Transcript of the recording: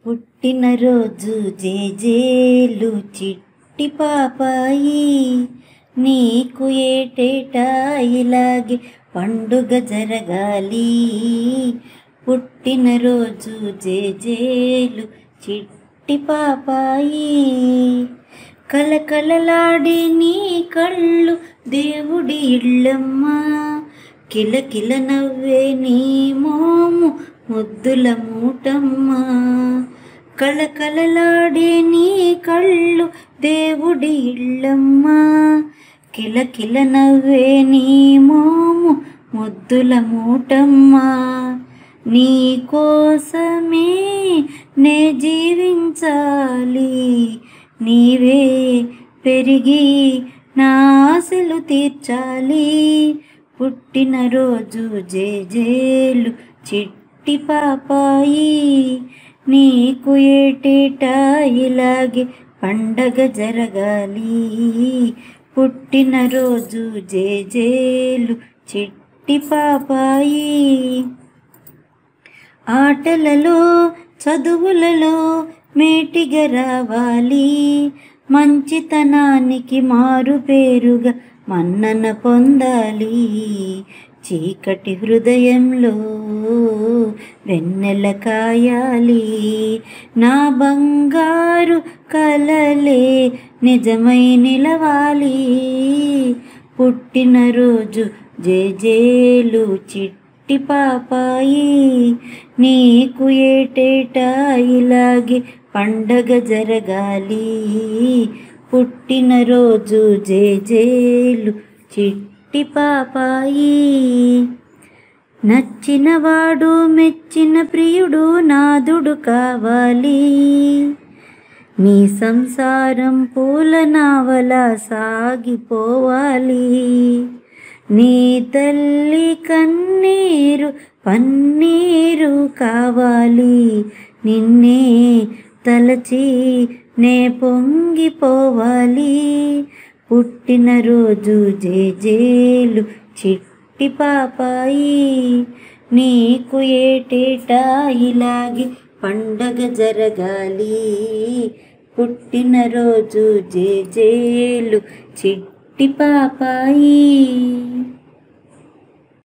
పుట్టినరోజు జేజేలు చిట్టి పాపాయి, నీకు ఏటేటా ఇలాగే పండుగ జరగాలి. పుట్టినరోజు జేజేలు చిట్టి పాపాయి, కలకలలాడే నీ కళ్ళు దేవుడి ఇళ్ళమ్మా, కిలకిల నవ్వే నీ మోము ముద్దుల మూటమ్మా. కళకళలాడే నీ కళ్ళు దేవుడి ఇళ్ళమ్మా, కిలకిల నవ్వే నీ మోము ముద్దుల మూటమ్మా. నీ కోసమే నే జీవించాలి, నీవే పెరిగి నా ఆశలు తీర్చాలి. పుట్టినరోజు జేజేలు చిట్టి పాపాయి, నీకు ఏటేటా ఇలాగే పండగ జరగాలి. పుట్టినరోజు జేజేలు చిట్టి పాపాయి, ఆటలలో చదువులలో మేటిగా రావాలి, మంచితనానికి మారు పేరుగా మన్నన పొందాలి. చీకటి హృదయంలో వెన్నెల కాయాలి, నా బంగారు కలలే నిజమై నిలవాలి. పుట్టినరోజు జేజేలు చిట్టి పాపాయి, నీకు ఏటేటా ఇలాగే పండగ జరగాలి. పుట్టినరోజు జేజేలు చిట్టి పాపాయి, నచ్చినవాడు మెచ్చిన ప్రియుడు నాదుడు కావాలి, నీ సంసారం పూల నావలా సాగిపోవాలి. నీ తల్లి కన్నీరు పన్నీరు కావాలి, నిన్నే తలచి నే పొంగిపోవాలి. పుట్టినరోజు జేజేలు చిట్టి పాపాయి, నీకు ఏటేటా ఇలాగే పండగ జరగాలి. పుట్టినరోజు జేజేలు చిట్టి పాపాయి.